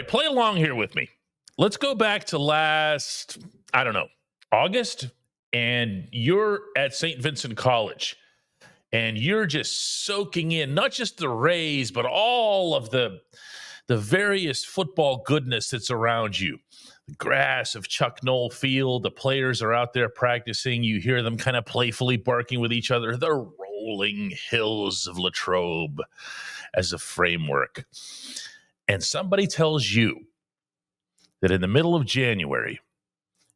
right, play along here with me. Let's go back to last, August, and you're at St. Vincent College, and you're just soaking in not just the Rays, but all of the various football goodness that's around you. The grass of Chuck Knoll Field, the players are out there practicing. You hear them kind of playfully barking with each other. The rolling hills of Latrobe as a framework. And somebody tells you that in the middle of January,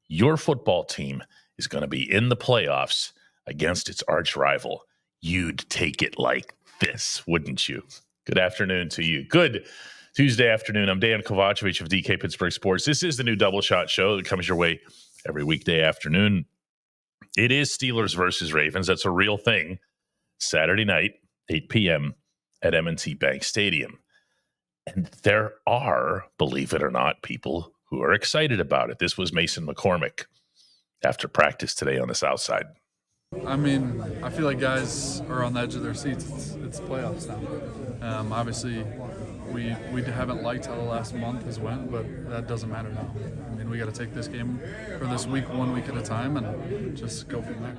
your football team is going to be in the playoffs against its arch rival. You'd take it like this, wouldn't you? Good afternoon to you. Good Tuesday afternoon. I'm Dejan Kovacevic of DK Pittsburgh Sports. This is the new Double Shot show that comes your way every weekday afternoon. It is Steelers versus Ravens. That's a real thing. Saturday night, 8 p.m. at M&T Bank Stadium. And there are, believe it or not, people who are excited about it. This was Mason McCormick after practice today on the South Side. I mean, I feel like guys are on the edge of their seats. It's playoffs now. Obviously, we haven't liked how the last month has went, but that doesn't matter now. I mean, we got to take this game for this week, 1 week at a time, and just go from there.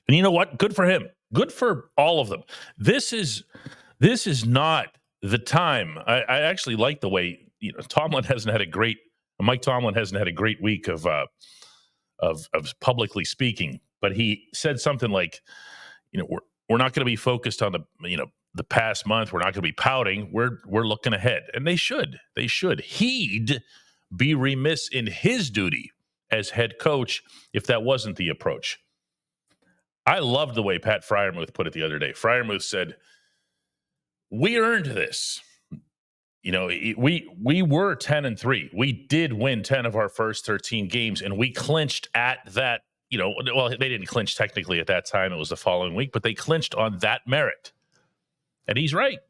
And you know what? Good for him. Good for all of them. This is not the time. I actually like the way Mike Tomlin hasn't had a great week of publicly speaking, but he said something like, we're not going to be focused on the past month. We're not going to be pouting. We're looking ahead, and they should. He'd be remiss in his duty as head coach if that wasn't the approach. I loved the way Pat Freiermuth put it the other day. Freiermuth said, "We earned this. We were 10-3. We did win 10 of our first 13 games, and we clinched at that. Well, they didn't clinch technically at that time. It was the following week, but they clinched on that merit." And he's right.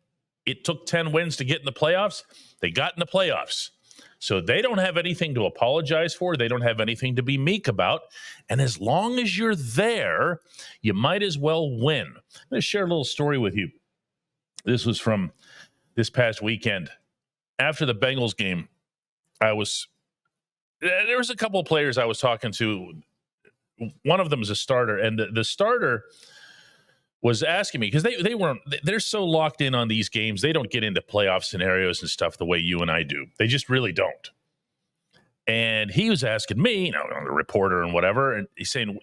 It took 10 wins to get in the playoffs. They got in the playoffs. So they don't have anything to apologize for. They don't have anything to be meek about. And as long as you're there, you might as well win. I'm going to share a little story with you. This was from this past weekend. After the Bengals game, there was a couple of players I was talking to. One of them is a starter, and the starter was asking me, because they're so locked in on these games, they don't get into playoff scenarios and stuff the way you and I do. They just really don't. And he was asking me, the reporter and whatever, and he's saying,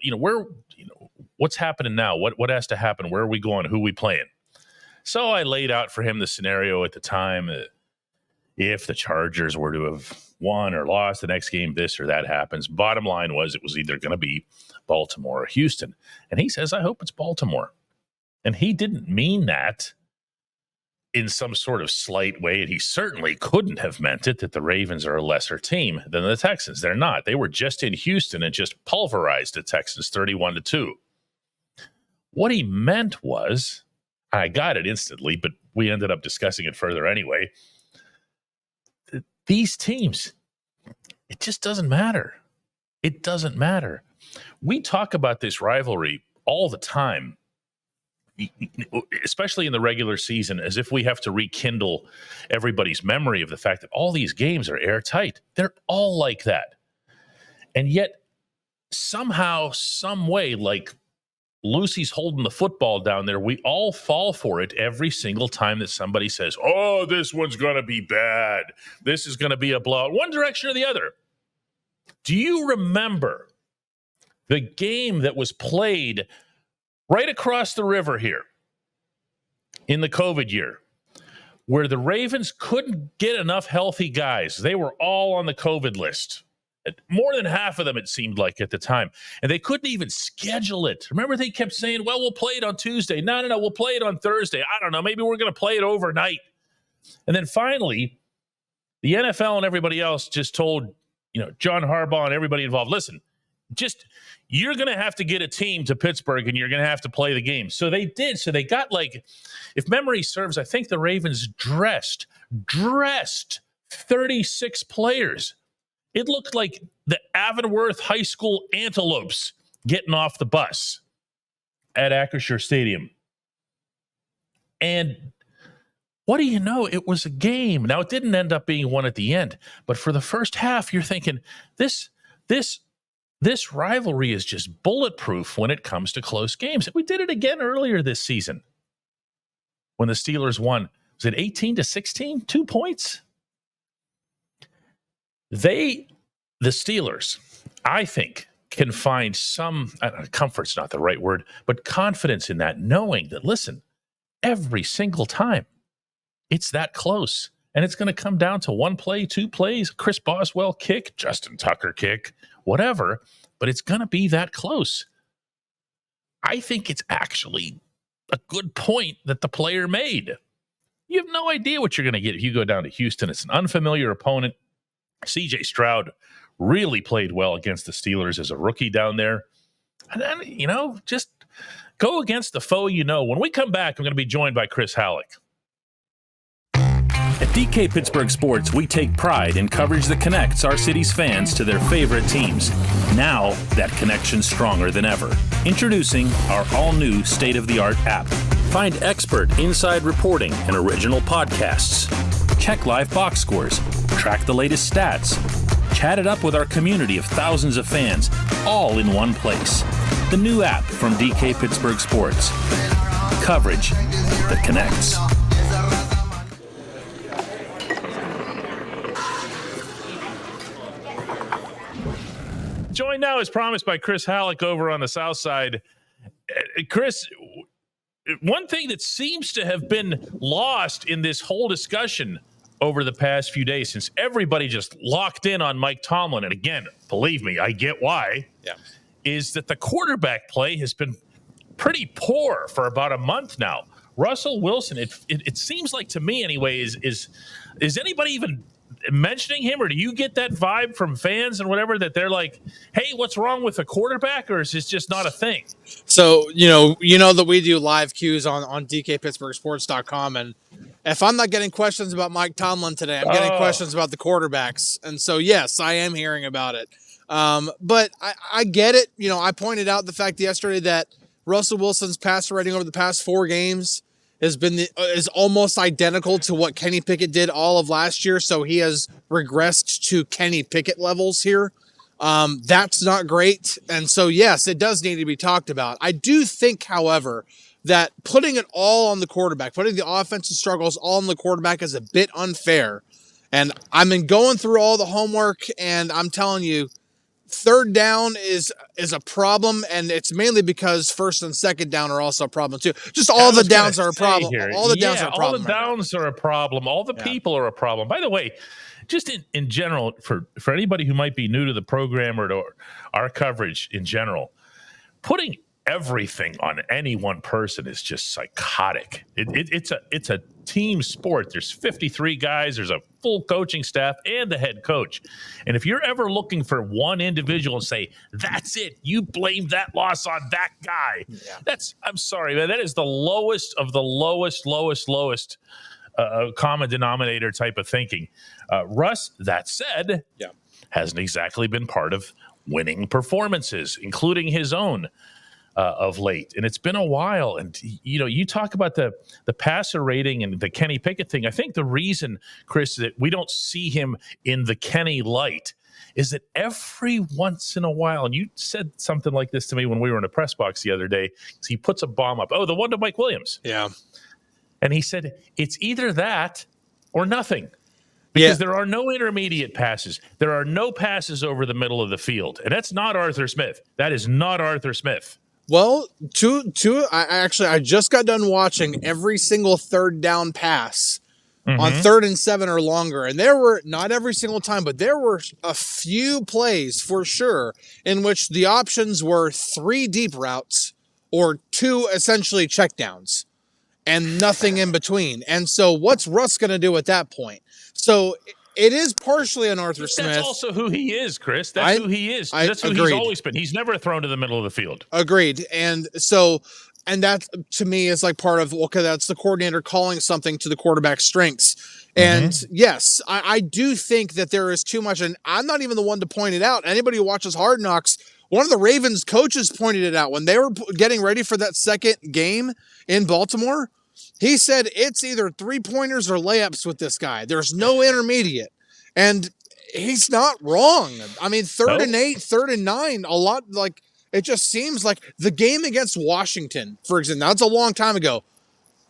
what's happening now? What has to happen? Where are we going? Who are we playing? So I laid out for him the scenario at the time. If the Chargers were to have won or lost the next game, this or that happens. Bottom line was it was either going to be Baltimore or Houston. And he says, I hope it's Baltimore. And he didn't mean that in some sort of slight way. And he certainly couldn't have meant it that the Ravens are a lesser team than the Texans. They're not. They were just in Houston and just pulverized the Texans 31-2. What he meant was, I got it instantly, but we ended up discussing it further anyway. These teams, it just doesn't matter. It doesn't matter. We talk about this rivalry all the time, especially in the regular season, as if we have to rekindle everybody's memory of the fact that all these games are airtight. They're all like that. And yet, somehow, some way, like Lucy's holding the football down there, we all fall for it every single time that somebody says, oh, this one's going to be bad. This is going to be a blowout, one direction or the other. Do you remember the game that was played right across the river here in the COVID year, where the Ravens couldn't get enough healthy guys? They were all on the COVID list. More than half of them, it seemed like at the time. And they couldn't even schedule it. Remember, they kept saying, well, we'll play it on Tuesday. No, we'll play it on Thursday. I don't know. Maybe we're going to play it overnight. And then finally, the NFL and everybody else just told, John Harbaugh and everybody involved, listen, you're going to have to get a team to Pittsburgh and you're going to have to play the game. So they did. So they got, if memory serves, I think the Ravens dressed 36 players. It looked like the Avonworth High School Antelopes getting off the bus at Acrisure Stadium. And what do you know? It was a game. Now, it didn't end up being one at the end, but for the first half, you're thinking this rivalry is just bulletproof when it comes to close games. We did it again earlier this season when the Steelers won. Was it 18-16? 2 points? The Steelers, I think, can find some, comfort's not the right word, but confidence in that, knowing that, listen, every single time it's that close. And it's going to come down to 1 play, 2 plays, Chris Boswell kick, Justin Tucker kick, whatever, but it's going to be that close. I think it's actually a good point that the player made. You have no idea what you're going to get if you go down to Houston. It's an unfamiliar opponent. C.J. Stroud really played well against the Steelers as a rookie down there. And then, just go against the foe you know. When we come back, I'm going to be joined by Chris Halleck. At DK Pittsburgh Sports, we take pride in coverage that connects our city's fans to their favorite teams. Now, that connection's stronger than ever. Introducing our all-new state-of-the-art app. Find expert inside reporting and original podcasts. Check live box scores. Track the latest stats. Chat it up with our community of thousands of fans, all in one place. The new app from DK Pittsburgh Sports. Coverage that connects. Joined now, as promised, by Chris Halleck over on the South Side. Chris, one thing that seems to have been lost in this whole discussion over the past few days, since everybody just locked in on Mike Tomlin, and again, believe me, I get why, is that the quarterback play has been pretty poor for about a month now. Russell Wilson, it seems like to me anyway, is anybody even mentioning him, or do you get that vibe from fans and whatever that they're like, hey, what's wrong with the quarterback, or is this just not a thing? So, you know that we do live cues on DKPittsburghSports.com, and if I'm not getting questions about Mike Tomlin today, I'm getting questions about the quarterbacks. And so, yes, I am hearing about it. But I get it. I pointed out the fact yesterday that Russell Wilson's passer rating over the past 4 games is almost identical to what Kenny Pickett did all of last year. So he has regressed to Kenny Pickett levels here. That's not great. And so, yes, it does need to be talked about. I do think, however, that putting it all on the quarterback, putting the offensive struggles all on the quarterback is a bit unfair. And I've been going through all the homework, and I'm telling you, third down is a problem, and it's mainly because first and second down are also a problem too. Just all the downs are a problem. All the downs are a problem. All the downs are a problem. All the people are a problem. By the way, just in general, for anybody who might be new to the program or to our coverage in general, putting everything on any one person is just psychotic. It's a team sport. There's 53 guys. There's a full coaching staff and the head coach. And if you're ever looking for one individual and say, that's it, you blame that loss on that guy. Yeah. I'm sorry, man. That is the lowest of the lowest common denominator type of thinking. Russ, that said, hasn't exactly been part of winning performances, including his own. Of late, and it's been a while. And you talk about the passer rating and the Kenny Pickett thing. I think the reason, Chris, that we don't see him in the Kenny light is that every once in a while, and you said something like this to me when we were in a press box the other day, he puts a bomb up. Oh, the one to Mike Williams. Yeah. And he said, it's either that or nothing. Because there are no intermediate passes. There are no passes over the middle of the field. And that's not Arthur Smith. That is not Arthur Smith. Well, I just got done watching every single third down pass on 3rd and 7 or longer. And there were, not every single time, but there were a few plays for sure in which the options were 3 deep routes or 2 essentially checkdowns and nothing in between. And so what's Russ going to do at that point? So it is partially on Arthur Smith. That's also who he is, Chris. That's who he is. That's who he's always been. He's never thrown to the middle of the field. Agreed. And so, and that to me is like part of, okay, that's the coordinator calling something to the quarterback's strengths. And yes, I do think that there is too much, and I'm not even the one to point it out. Anybody who watches Hard Knocks, one of the Ravens coaches pointed it out when they were getting ready for that second game in Baltimore. He said it's either 3-pointers or layups with this guy. There's no intermediate. And he's not wrong. I mean, 3rd and 8, 3rd and 9, a lot like it just seems like the game against Washington, for example, that's a long time ago.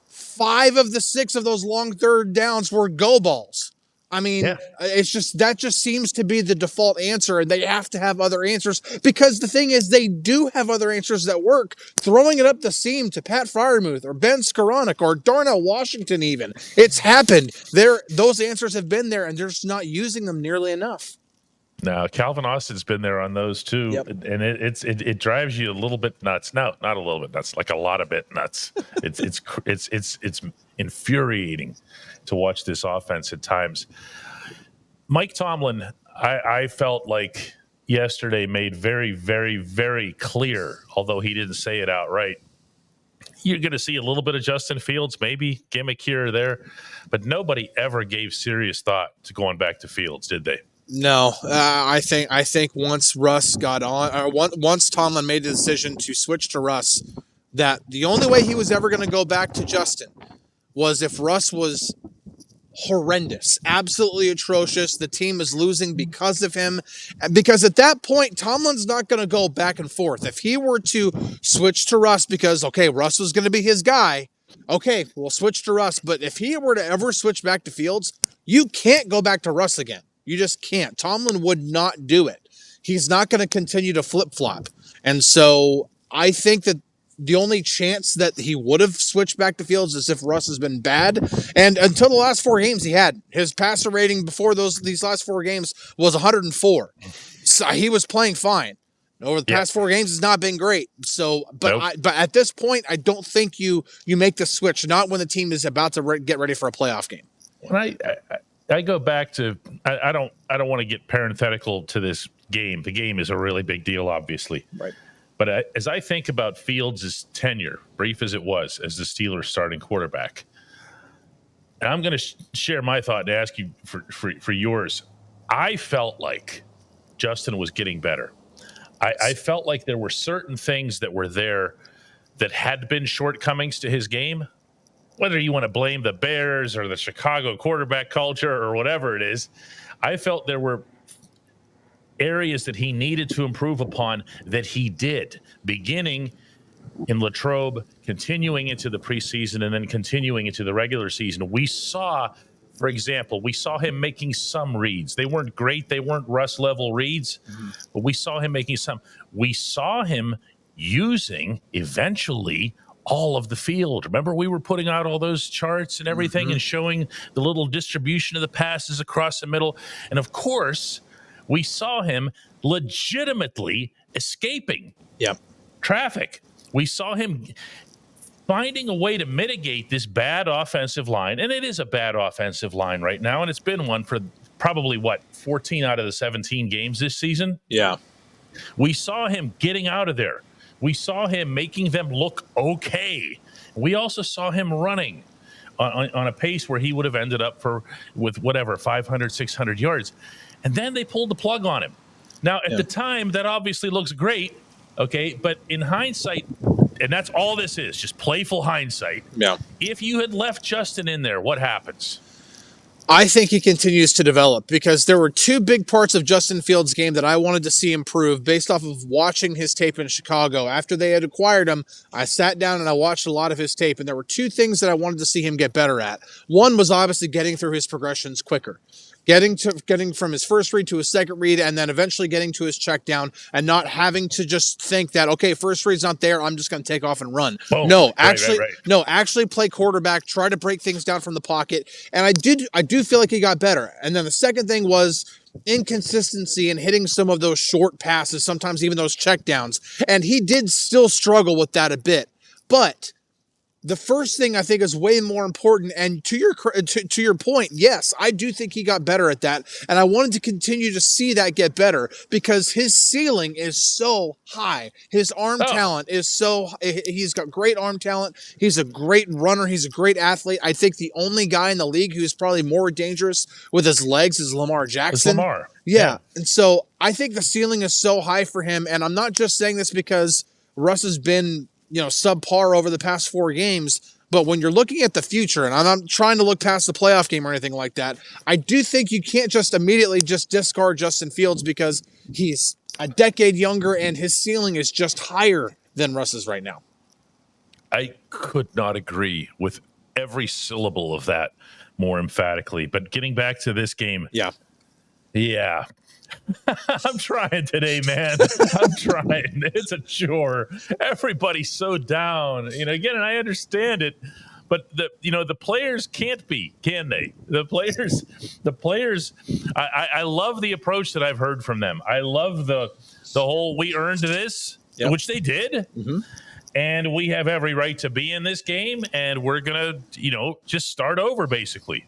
5 of the 6 of those long third downs were go balls. I mean, it's just that just seems to be the default answer, and they have to have other answers because the thing is they do have other answers that work. Throwing it up the seam to Pat Freiermuth or Ben Skoranek or Darnell Washington even. It's happened. Those answers have been there, and they're just not using them nearly enough. Now, Calvin Austin's been there on those too, and it drives you a little bit nuts. No, not a little bit nuts, like a lot of bit nuts. It's infuriating to watch this offense at times. Mike Tomlin, I felt like yesterday made very, very, very clear, although he didn't say it outright. You're going to see a little bit of Justin Fields, maybe gimmick here or there, but nobody ever gave serious thought to going back to Fields, did they? No, I think once Russ got on, once Tomlin made the decision to switch to Russ, that the only way he was ever going to go back to Justin was if Russ was horrendous, absolutely atrocious. The team is losing because of him. Because at that point, Tomlin's not going to go back and forth. If he were to switch to Russ because, okay, Russ was going to be his guy, okay, we'll switch to Russ. But if he were to ever switch back to Fields, you can't go back to Russ again. You just can't. Tomlin would not do it. He's not going to continue to flip-flop. And so I think that the only chance that he would have switched back to Fields is if Russ has been bad. And until the last 4 games he had. His passer rating before these last 4 games was 104. So he was playing fine. Over the past 4 games, it's not been great. So, but at this point, I don't think you make the switch, not when the team is about to get ready for a playoff game. When I go back to I don't want to get parenthetical to this game. The game is a really big deal, obviously. Right. But as I think about Fields' tenure, brief as it was, as the Steelers' starting quarterback, and I'm going to share my thought and ask you for yours. I felt like Justin was getting better. I felt like there were certain things that were there that had been shortcomings to his game. Whether you want to blame the Bears or the Chicago quarterback culture or whatever it is, I felt there were areas that he needed to improve upon that he did, beginning in Latrobe, continuing into the preseason, and then continuing into the regular season. We saw, for example, him making some reads. They weren't great. They weren't Russ-level reads, but we saw him making some. We saw him using, eventually, all of the field. Remember, we were putting out all those charts and everything and showing the little distribution of the passes across the middle. And of course, we saw him legitimately escaping traffic. We saw him finding a way to mitigate this bad offensive line. And it is a bad offensive line right now. And it's been one for probably, 14 out of the 17 games this season? Yeah. We saw him getting out of there. We saw him making them look okay. We also saw him running on a pace where he would have ended up with 500, 600 yards. And then they pulled the plug on him. Now, at the time, that obviously looks great, okay? But in hindsight, and that's all this is, just playful hindsight. Yeah. If you had left Justin in there, what happens? I think he continues to develop because there were 2 big parts of Justin Fields' game that I wanted to see improve based off of watching his tape in Chicago. After they had acquired him, I sat down and I watched a lot of his tape, and there were 2 things that I wanted to see him get better at. One was obviously getting through his progressions quicker. Getting from his first read to his second read, and then eventually getting to his check down, and not having to just think that, okay, first read's not there, I'm just going to take off and run. Boom. No, Right. actually play quarterback, try to break things down from the pocket, and I do feel like he got better. And then the second thing was inconsistency in hitting some of those short passes, sometimes even those check downs, and he did still struggle with that a bit. But the first thing I think is way more important, and to your point, yes, I do think he got better at that, and I wanted to continue to see that get better because his ceiling is so high. His arm talent is he's got great arm talent. He's a great runner. He's a great athlete. I think the only guy in the league who's probably more dangerous with his legs is Lamar Jackson. It's Lamar. Yeah, and so I think the ceiling is so high for him, and I'm not just saying this because Russ has been subpar over the past 4 games. But when you're looking at the future, and I'm not trying to look past the playoff game or anything like that, I do think you can't just immediately just discard Justin Fields because he's a decade younger and his ceiling is just higher than Russ's right now. I could not agree with every syllable of that more emphatically. But getting back to this game. Yeah. I'm trying today, man. I'm trying. It's a chore. Everybody's so down. Again, and I understand it, but the players can't be, can they? The players. I love the approach that I've heard from them. I love the whole "we earned this," which they did. Mm-hmm. And we have every right to be in this game, and we're gonna, just start over, basically.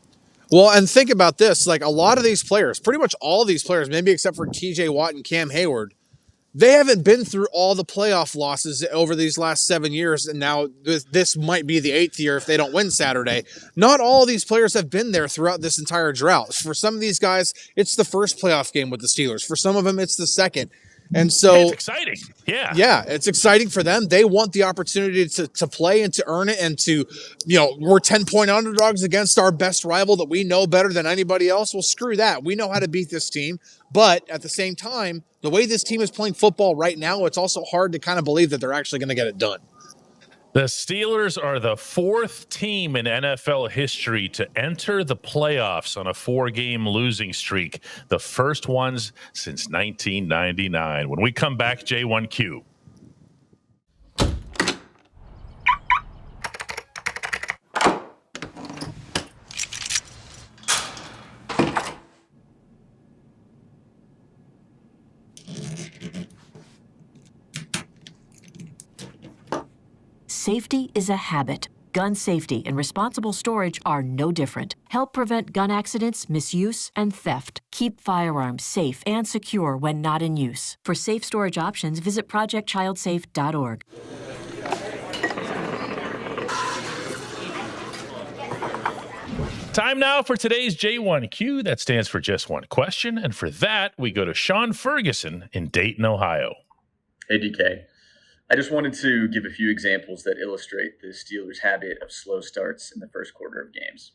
Well, and think about this: like a lot of these players, pretty much all of these players, maybe except for T.J. Watt and Cam Hayward, they haven't been through all the playoff losses over these last 7 years, and now this might be the 8th year if they don't win Saturday. Not all of these players have been there throughout this entire drought. For some of these guys, it's the first playoff game with the Steelers. For some of them, it's the second. And so it's exciting. Yeah, it's exciting for them. They want the opportunity to play and to earn it and to, we're 10-point underdogs against our best rival that we know better than anybody else. Well, screw that. We know how to beat this team. But at the same time, the way this team is playing football right now, it's also hard to kind of believe that they're actually going to get it done. The Steelers are the 4th team in NFL history to enter the playoffs on a 4-game losing streak. The first ones since 1999. When we come back, J1Q. Safety is a habit. Gun safety and responsible storage are no different. Help prevent gun accidents, misuse, and theft. Keep firearms safe and secure when not in use. For safe storage options, visit projectchildsafe.org. Time now for today's J1Q. That stands for just one question. And for that, we go to Sean Ferguson in Dayton, Ohio. Hey, DK. I just wanted to give a few examples that illustrate the Steelers' habit of slow starts in the first quarter of games.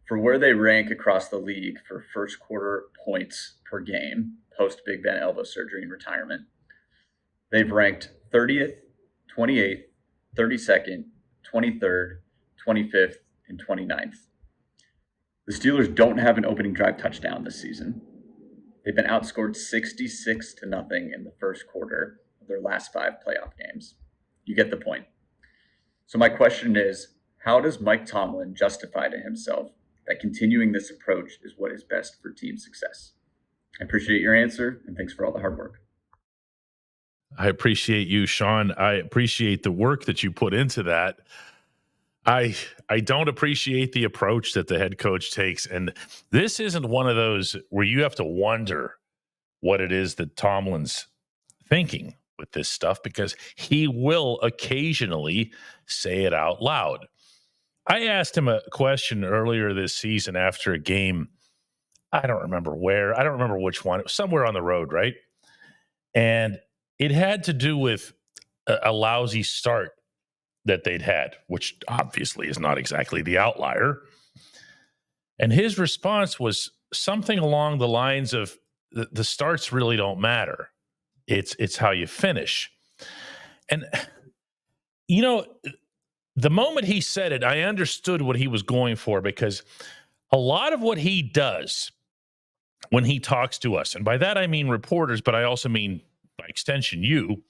For where they rank across the league for first quarter points per game post Big Ben elbow surgery and retirement, they've ranked 30th, 28th, 32nd, 23rd, 25th, and 29th. The Steelers don't have an opening drive touchdown this season. They've been outscored 66-0 in the first quarter of their last 5 playoff games. You get the point. So my question is, how does Mike Tomlin justify to himself that continuing this approach is what is best for team success? I appreciate your answer, and thanks for all the hard work. I appreciate you, Sean. I appreciate the work that you put into that. I don't appreciate the approach that the head coach takes. And this isn't one of those where you have to wonder what it is that Tomlin's thinking with this stuff, because he will occasionally say it out loud. I asked him a question earlier this season after a game. I don't remember where. I don't remember which one. It was somewhere on the road, right? And it had to do with a lousy start that they'd had, which obviously is not exactly the outlier. And his response was something along the lines of, the starts really don't matter. It's how you finish. And, you know, the moment he said it, I understood what he was going for, because a lot of what he does when he talks to us, and by that I mean reporters, but I also mean, by extension, you,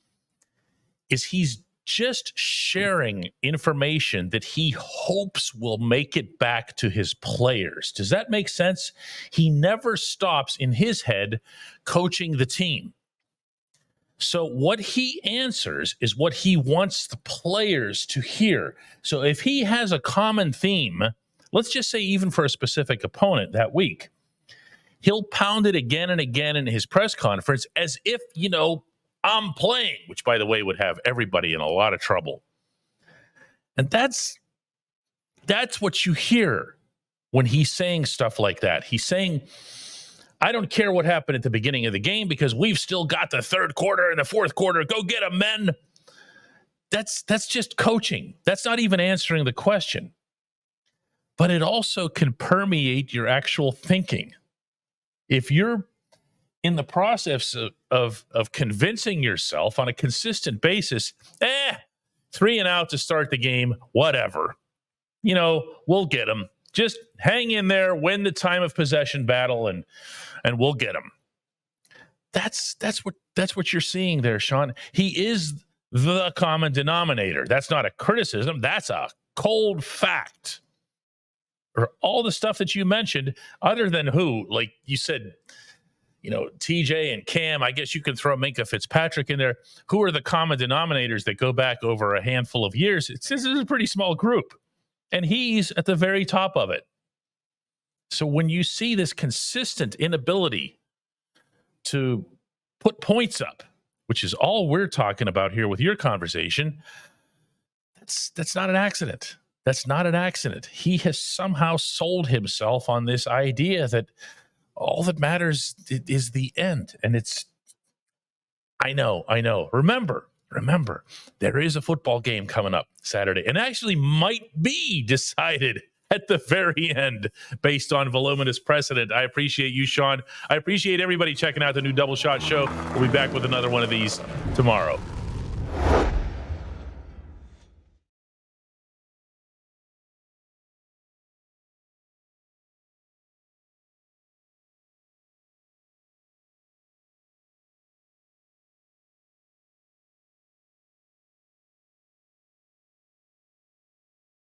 is he's just sharing information that he hopes will make it back to his players. Does that make sense? He never stops in his head coaching the team. So what he answers is what he wants the players to hear. So if he has a common theme, let's just say even for a specific opponent that week, he'll pound it again and again in his press conference as if, you know, I'm playing, which, by the way, would have everybody in a lot of trouble. And that's what you hear when he's saying stuff like that. He's saying, I don't care what happened at the beginning of the game because we've still got the third quarter and the fourth quarter. Go get them, men. that's just coaching. That's not even answering the question. But it also can permeate your actual thinking. If you're in the process of convincing yourself on a consistent basis, 3 and out to start the game, whatever. We'll get them. Just hang in there, win the time of possession battle, and we'll get them. That's what you're seeing there, Sean. He is the common denominator. That's not a criticism. That's a cold fact. Or all the stuff that you mentioned, other than who, like you said, TJ and Cam, I guess you could throw Minkah Fitzpatrick in there. Who are the common denominators that go back over a handful of years? This is a pretty small group, and he's at the very top of it. So when you see this consistent inability to put points up, which is all we're talking about here with your conversation, that's not an accident. That's not an accident. He has somehow sold himself on this idea that all that matters is the end. And I know. Remember, there is a football game coming up Saturday, and actually might be decided at the very end based on voluminous precedent. I appreciate you, Sean. I appreciate everybody checking out the new Double Shot Show. We'll be back with another one of these tomorrow.